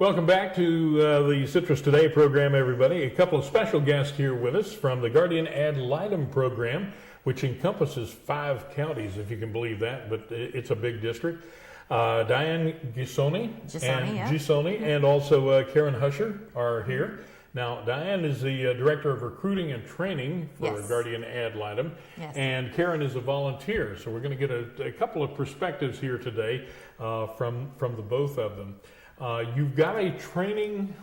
Welcome back to the Citrus Today program, everybody. A couple of special guests here with us from the Guardian Ad Litem program, which encompasses 5 counties, if you can believe that, but it's a big district. Diane Gisonni and also Karen Huscher are here. Now, Diane is the Director of Recruiting and Training for Guardian Ad Litem, and Karen is a volunteer. So we're going to get a couple of perspectives here today from the both of them. You've got a training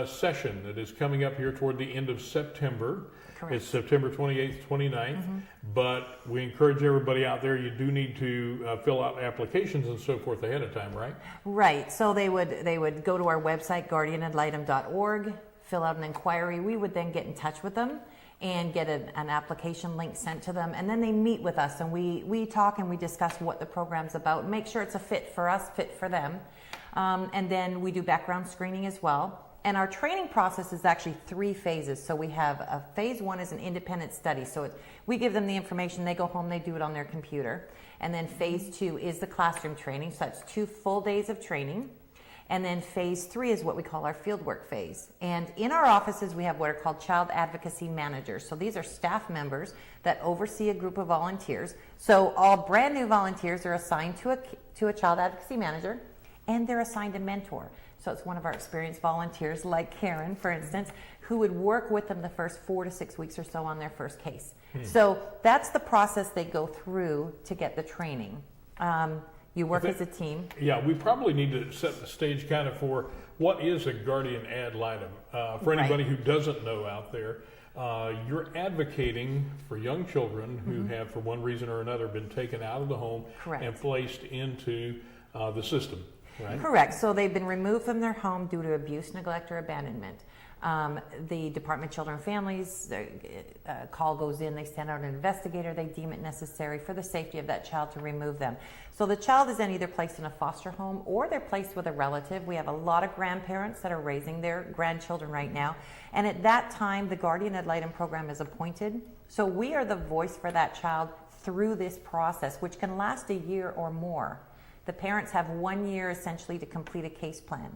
session that is coming up here toward the end of September. Correct. It's September 28th, 29th, but we encourage everybody out there, you do need to fill out applications and so forth ahead of time, right? Right. So they would go to our website, guardianadlitem.org, fill out an inquiry. We would then get in touch with them and get an application link sent to them, and then they meet with us and we talk and we discuss what the program's about, make sure it's a fit for us, fit for them. And then we do background screening as well. And our training process is actually 3 phases. So we have phase 1 is an independent study. So we give them the information, they go home, they do it on their computer. And then phase 2 is the classroom training. So that's 2 full days of training. And then phase 3 is what we call our fieldwork phase. And in our offices, we have what are called child advocacy managers. So these are staff members that oversee a group of volunteers. So all brand new volunteers are assigned to a child advocacy manager, and they're assigned a mentor. So it's one of our experienced volunteers, like Karen, for instance, who would work with them the first 4 to 6 weeks or so on their first case. So that's the process they go through to get the training. You work as a team. Yeah, we probably need to set the stage kind of for what is a Guardian Ad Litem. For anybody who doesn't know out there, you're advocating for young children who have, for one reason or another, been taken out of the home and placed into the system. Right. Correct. So they've been removed from their home due to abuse, neglect, or abandonment. The Department of Children and Families, call goes in, they send out an investigator, they deem it necessary for the safety of that child to remove them. So the child is then either placed in a foster home or they're placed with a relative. We have a lot of grandparents that are raising their grandchildren right now. And at that time, the Guardian Ad Litem program is appointed. So we are the voice for that child through this process, which can last a year or more. The parents have 1 year essentially to complete a case plan,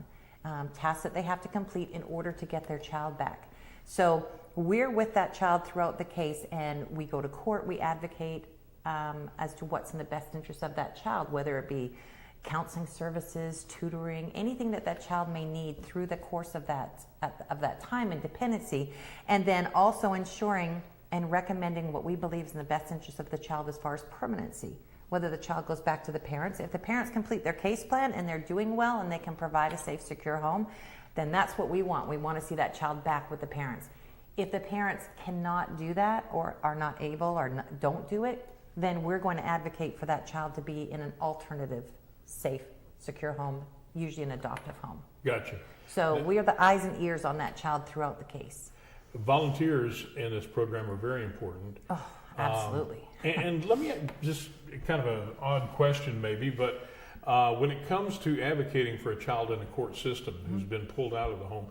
tasks that they have to complete in order to get their child back. So we're with that child throughout the case, and we go to court, we advocate as to what's in the best interest of that child, whether it be counseling services, tutoring, anything that child may need through the course of that time and dependency, and then also ensuring and recommending what we believe is in the best interest of the child as far as permanency. Whether the child goes back to the parents. If the parents complete their case plan and they're doing well and they can provide a safe, secure home, then that's what we want. We want to see that child back with the parents. If the parents cannot do that or are not able or don't do it, then we're going to advocate for that child to be in an alternative, safe, secure home, usually an adoptive home. Gotcha. So we are the eyes and ears on that child throughout the case. Volunteers in this program are very important. Oh, absolutely. And let me just kind of an odd question maybe, but when it comes to advocating for a child in the court system who's been pulled out of the home,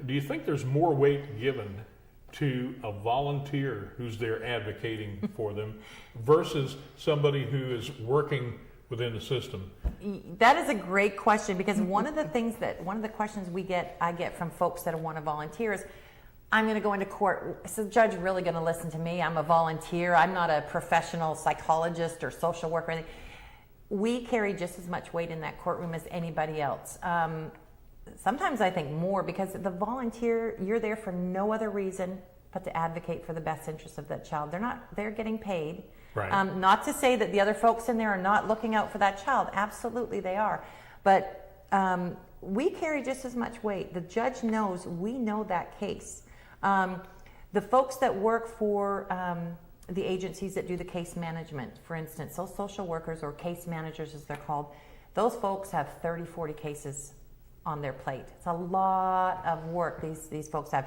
do you think there's more weight given to a volunteer who's there advocating for them versus somebody who is working within the system? That is a great question, because one of the questions I get from folks that want to volunteer is, I'm going to go into court. Is the judge really going to listen to me? I'm a volunteer. I'm not a professional psychologist or social worker or anything. We carry just as much weight in that courtroom as anybody else. Sometimes I think more, because the volunteer, you're there for no other reason but to advocate for the best interest of that child. They're getting paid. Right. Not to say that the other folks in there are not looking out for that child. Absolutely they are. But we carry just as much weight. The judge knows we know that case. The folks that work for the agencies that do the case management, for instance, those social workers or case managers as they're called, those folks have 30, 40 cases on their plate. It's a lot of work these folks have.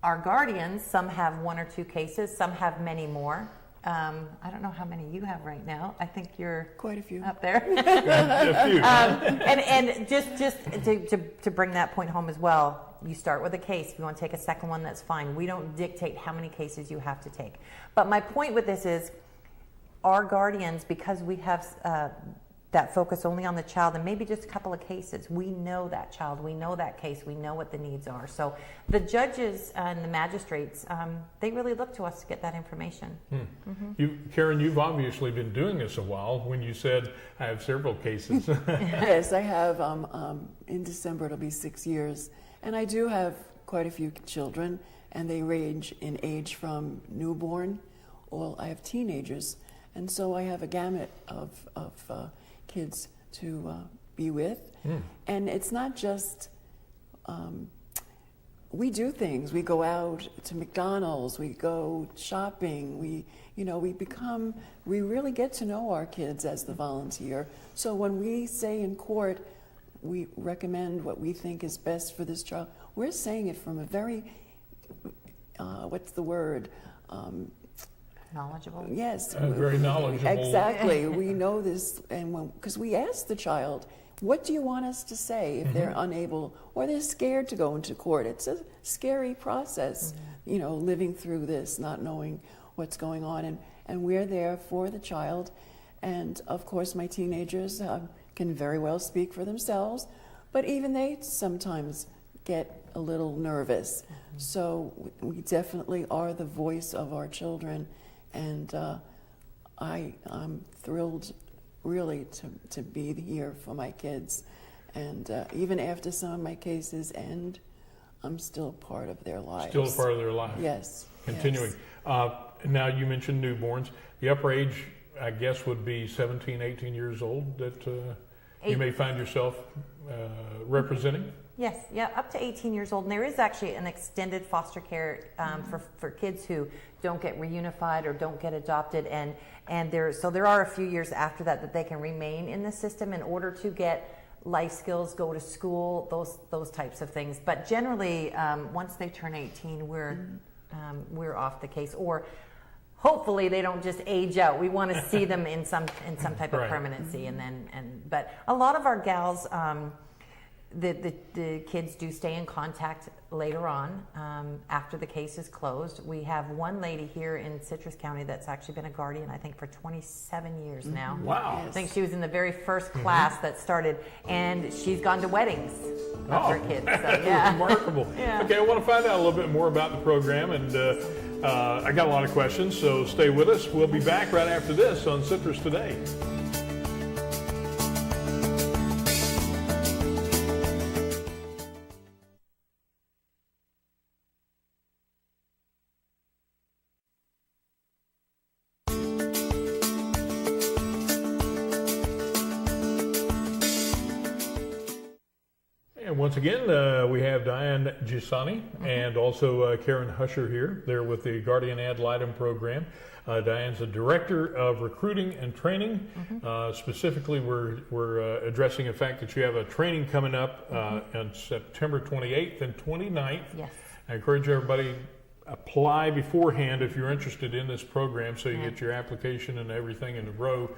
Our guardians, some have 1 or 2 cases, some have many more. I don't know how many you have right now. I think you're quite a few up there. A few. And just to bring that point home as well, you start with a case. If you want to take a second one, that's fine. We don't dictate how many cases you have to take. But my point with this is, our guardians, because we have that focus only on the child and maybe just a couple of cases. We know that child, we know that case, we know what the needs are. So the judges and the magistrates, they really look to us to get that information. Karen, you've obviously been doing this a while. When you said, I have several cases. Yes, I have. In December, it'll be 6 years. And I do have quite a few children, and they range in age from newborn, or I have teenagers. And so I have a gamut of kids to be with. And it's not just, we do things. We go out to McDonald's, we go shopping, we really get to know our kids as the volunteer. So when we say in court, we recommend what we think is best for this child, we're saying it from a very, what's the word? Knowledgeable? Yes. Very knowledgeable. Exactly. We know this, and because we ask the child, what do you want us to say if they're unable or they're scared to go into court? It's a scary process, living through this, not knowing what's going on. And we're there for the child. And of course, my teenagers can very well speak for themselves, but even they sometimes get a little nervous. So we definitely are the voice of our children. And I'm thrilled, really, to be here for my kids. And even after some of my cases end, I'm still part of their lives. Still a part of their lives. Yes. Continuing. Yes. Now, you mentioned newborns. The upper age, I guess, would be 17, 18 years old that you may find yourself representing? Yes, yeah, up to 18 years old. And there is actually an extended foster care for kids who don't get reunified or don't get adopted. And there are a few years after that they can remain in the system in order to get life skills, go to school, those types of things. But generally, once they turn 18, we're off the case. Or hopefully they don't just age out. We want to see them in some type of permanency. But a lot of our gals, the kids do stay in contact later on after the case is closed. We have one lady here in Citrus County that's actually been a guardian, I think, for 27 years now. Wow. I think she was in the very first class that started, and she's gone to weddings of her kids. So, yeah. Remarkable. Yeah. Okay, I want to find out a little bit more about the program, and I got a lot of questions, so stay with us. We'll be back right after this on Citrus Today. Once again, we have Diane Gisonni and also Karen Huscher here. They're with the Guardian Ad Litem program. Diane's the Director of Recruiting and Training. Specifically, we're addressing the fact that you have a training coming up on September 28th and 29th. Yes. I encourage everybody apply beforehand if you're interested in this program so you get your application and everything in a row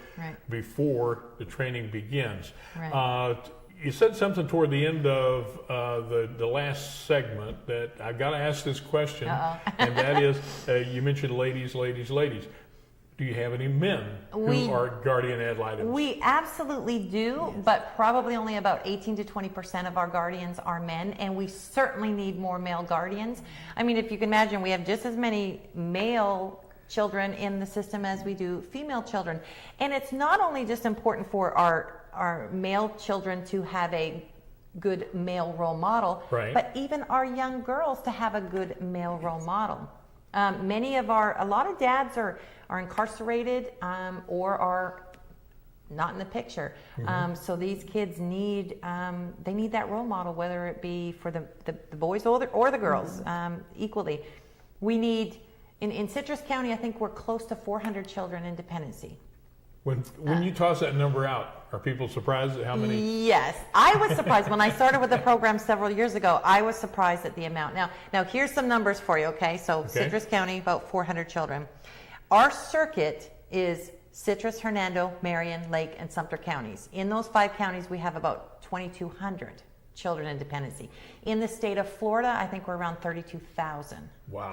before the training begins. Right. You said something toward the end of the last segment that I've got to ask this question, and that is, you mentioned ladies. Do you have any men who are guardian ad litem? We absolutely do, but probably only about 18 to 20% of our guardians are men, and we certainly need more male guardians. I mean, if you can imagine, we have just as many male children in the system as we do female children. And it's not only just important for our male children to have a good male role model, but even our young girls to have a good male role model. A lot of dads are incarcerated or are not in the picture. So these kids need that role model, whether it be for the boys or the girls equally. We need, in Citrus County, I think we're close to 400 children in dependency. When you toss that number out, are people surprised at how many? Yes, I was surprised. When I started with the program several years ago, I was surprised at the amount. Now here's some numbers for you, okay? So Citrus County, about 400 children. Our circuit is Citrus, Hernando, Marion, Lake, and Sumter counties. In those 5 counties, we have about 2,200 children in dependency. In the state of Florida, I think we're around 32,000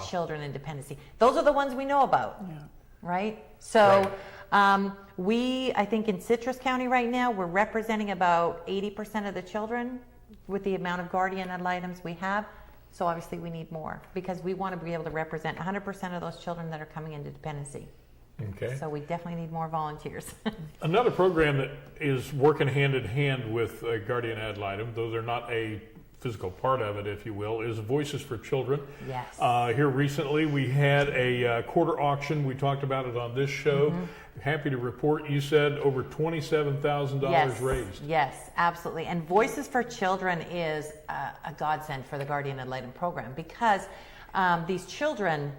children in dependency. Those are the ones we know about. Yeah. Right? So I think in Citrus County right now, we're representing about 80% of the children with the amount of guardian ad litems we have. So obviously we need more because we want to be able to represent 100% of those children that are coming into dependency. Okay. So we definitely need more volunteers. Another program that is working hand in hand with Guardian Ad Litem, though they're not a physical part of it, if you will, is Voices for Children. Yes. Here recently we had a quarter auction. We talked about it on this show. Happy to report you said over $27,000 raised. Yes, absolutely. And Voices for Children is a godsend for the Guardian Ad Litem program because these children,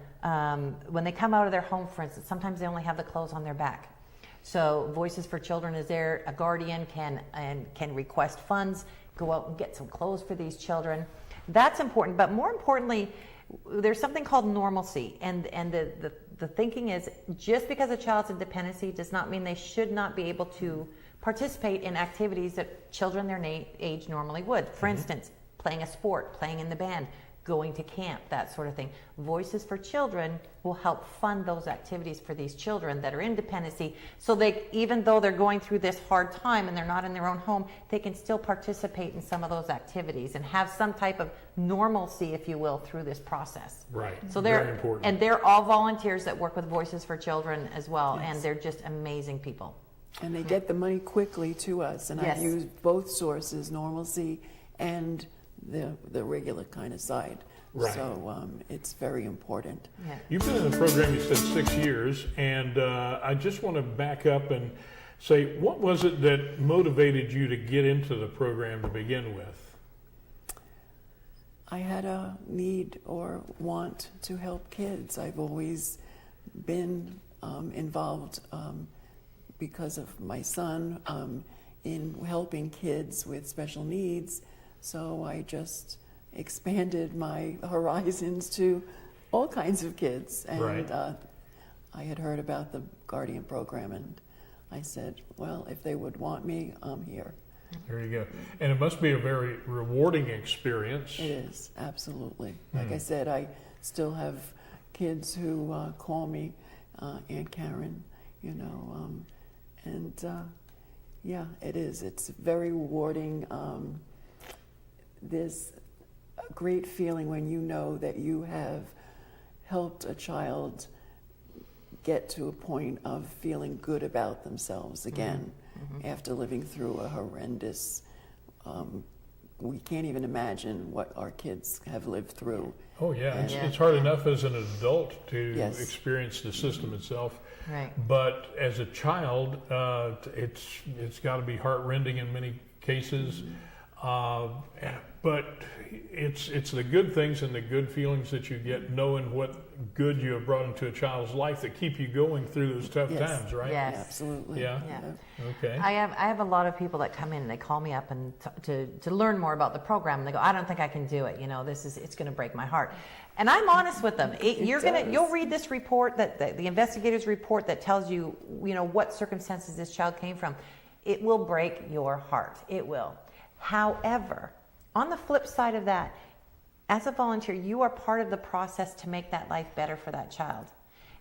when they come out of their home, for instance, sometimes they only have the clothes on their back. So Voices for Children is there. A guardian can request funds, go out and get some clothes for these children. That's important. But more importantly, there's something called normalcy. And the thinking is just because a child's in dependency does not mean they should not be able to participate in activities that children their age normally would. For instance, playing a sport, playing in the band, going to camp, that sort of thing. Voices for Children will help fund those activities for these children that are in dependency, so they, even though they're going through this hard time and they're not in their own home, they can still participate in some of those activities and have some type of normalcy, if you will, through this process. Right. So very important. And they're all volunteers that work with Voices for Children as well, Yes. and they're just amazing people. And they get the money quickly to us, and Yes. I've used both sources, normalcy and the regular kind of side. Right. So it's very important. Yeah. You've been in the program, you said 6 years, and I just want to back up and say, what was it that motivated you to get into the program to begin with? I had a need or want to help kids. I've always been involved because of my son in helping kids with special needs. So I just expanded my horizons to all kinds of kids. And Right. I had heard about the Guardian program, and I said, well, if they would want me, I'm here. There you go. And it must be a very rewarding experience. It is, absolutely. Like I said, I still have kids who call me Aunt Karen, you know, and yeah, it is. It's very rewarding. There's a great feeling when you know that you have helped a child get to a point of feeling good about themselves again after living through a horrendous, we can't even imagine what our kids have lived through. Oh yeah, And- it's hard enough as an adult to Yes. experience the system itself. Right. But as a child, it's got to be heartrending in many cases. But it's the good things and the good feelings that you get knowing what good you have brought into a child's life that keep you going through those tough Yes. times, right? Yes. Absolutely. Yeah. Yeah. Okay. I have a lot of people that come in and they call me up and to learn more about the program, and they go, I don't think I can do it. You know, it's going to break my heart. And I'm honest with them. You'll read this report, that the investigators report that tells you, what circumstances this child came from. It will break your heart. It will. However, on the flip side of that, as a volunteer, you are part of the process to make that life better for that child.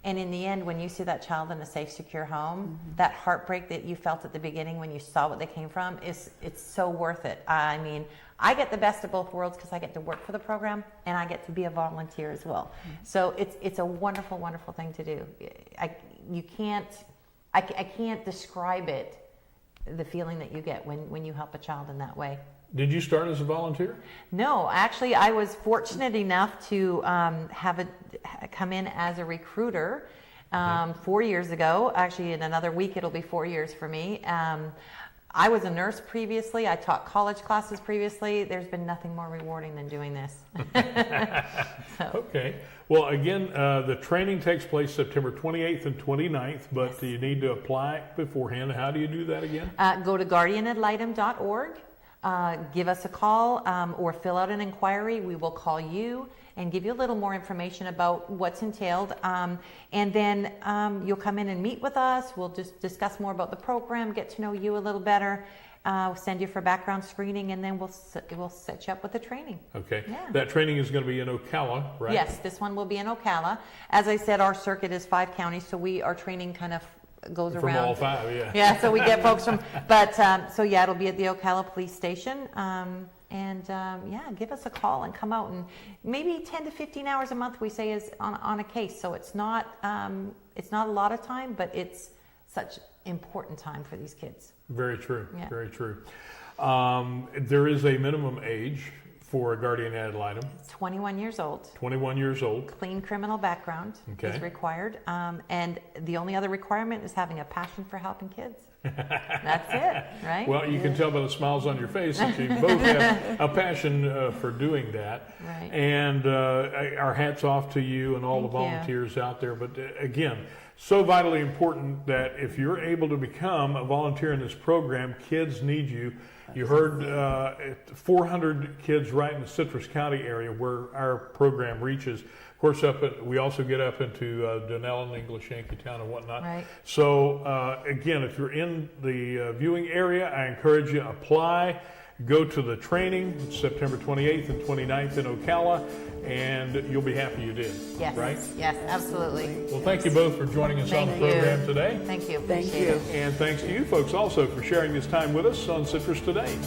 And in the end, when you see that child in a safe, secure home, that heartbreak that you felt at the beginning when you saw what they came from, it's so worth it. I mean, I get the best of both worlds because I get to work for the program and I get to be a volunteer as well. So it's a wonderful, wonderful thing to do. I can't describe it, the feeling that you get when you help a child in that way. Did you start as a volunteer? No, actually, I was fortunate enough to come in as a recruiter 4 years ago. Actually, in another week, it'll be 4 years for me. I was a nurse previously. I taught college classes previously. There's been nothing more rewarding than doing this. Okay. Well, again, the training takes place September 28th and 29th, but you need to apply beforehand. How do you do that again? Go to guardianadlitem.org. Give us a call or fill out an inquiry. We will call you and give you a little more information about what's entailed. And then you'll come in and meet with us. We'll just discuss more about the program, get to know you a little better, send you for background screening, and then we'll set you up with the training. Okay. Yeah. That training is going to be in Ocala, right? Yes, this one will be in Ocala. As I said, our circuit is 5 counties, so we are training kind of goes From around. all 5, yeah. Yeah, so we get folks from, but, so yeah, it'll be at the Ocala Police Station. Yeah, give us a call and come out, and maybe 10 to 15 hours a month we say is on a case. So it's not a lot of time, but it's such important time for these kids. Very true. Yeah. Very true. There is a minimum age for a guardian ad litem. 21 years old. 21 years old. Clean criminal background Okay. is required. And the only other requirement is having a passion for helping kids. That's it, right? Well, you can tell by the smiles on your face that you both have a passion for doing that. Right. And our hats off to you and all the Thank you. volunteers out there. But again, so vitally important that if you're able to become a volunteer in this program, kids need you. You heard 400 kids right in the Citrus County area where our program reaches. Of course, we also get up into Dunellen, English, Yankeetown, and whatnot. Right. So again, if you're in the viewing area, I encourage you to apply. Go to the training September 28th and 29th in Ocala, and you'll be happy you did. Yes. Right? Yes, absolutely. Well, thank you both for joining us on the Thank you. program today. Thank you. Thank Appreciate you. it. And thanks to you folks also for sharing this time with us on Citrus Today.